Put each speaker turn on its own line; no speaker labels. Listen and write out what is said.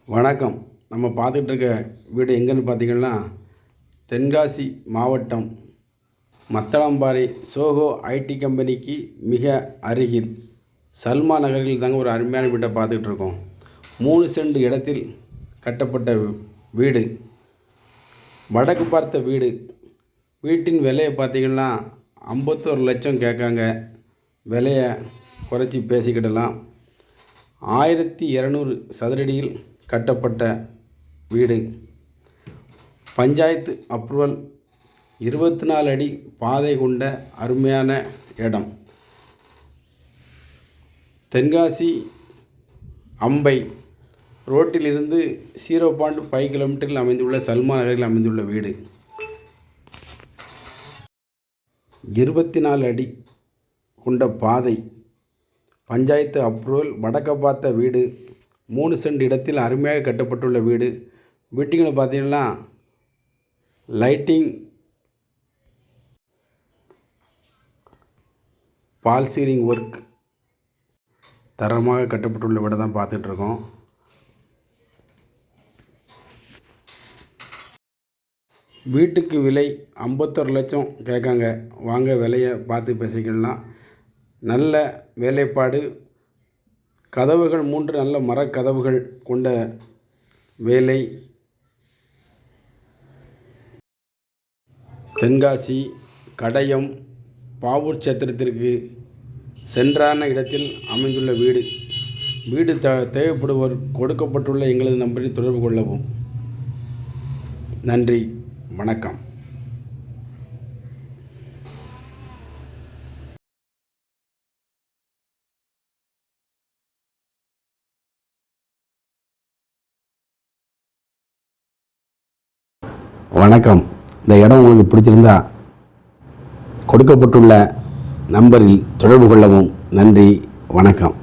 வணக்கம். நம்ம பார்த்துட்டு இருக்க வீடு எங்கன்னு பார்த்தீங்கன்னா, தென்காசி மாவட்டம் மத்தளம்பாறை சோஹோ ஐடி கம்பெனிக்கு மிக அருகில் சல்மா நகரில் தாங்க ஒரு அருமையான வீட்டை பார்த்துக்கிட்டு இருக்கோம். 3 சென்ட் இடத்தில் கட்டப்பட்ட வீடு, வடக்கு பார்த்த வீடு. வீட்டின் விலையை பார்த்தீங்கன்னா 51 லட்சம் கேட்காங்க. விலையை குறைச்சி பேசிக்கிடலாம். 1200 சதுரடியில் கட்டப்பட்ட வீடு. பஞ்சாயத்து அப்ரூவல், 24 அடி பாதை கொண்ட அருமையான இடம். தென்காசி அம்பை ரோட்டிலிருந்து 0.5 கிலோமீட்டரில் அமைந்துள்ள சல்மா நகரில் அமைந்துள்ள வீடு. 24 அடி கொண்ட பாதை, பஞ்சாயத்து அப்ரூவல், வடக்க பார்த்த வீடு, 3 சென்ட் இடத்தில் அருமையாக கட்டப்பட்டுள்ள வீடு. வீட்டுக்குன்னு பார்த்தீங்கன்னா லைட்டிங், பால் சீலிங் ஒர்க் தரமாக கட்டப்பட்டுள்ள வீடை தான் பார்த்துட்ருக்கோம். வீட்டுக்கு விலை 51 லட்சம் கேட்காங்க. வாங்க விலையை பார்த்து பேசிக்கலாம். நல்ல வேலைப்பாடு, கதவுகள் 3 நல்ல மரக்கதவுகள் கொண்ட வேலை. தென்காசி கடையம் பாவூர் சத்திரத்திற்கு சென்றான இடத்தில் அமைந்துள்ள வீடு. வீடு தேவைப்படுவோர் கொடுக்கப்பட்டுள்ள எங்களது நம்பரில் தொடர்பு கொள்ளவும். நன்றி, வணக்கம். வணக்கம். இந்த இடம் உங்களுக்கு பிடிச்சிருந்தா கொடுக்கப்பட்டுள்ள நம்பரில் தொடர்பு கொள்ளவும். நன்றி, வணக்கம்.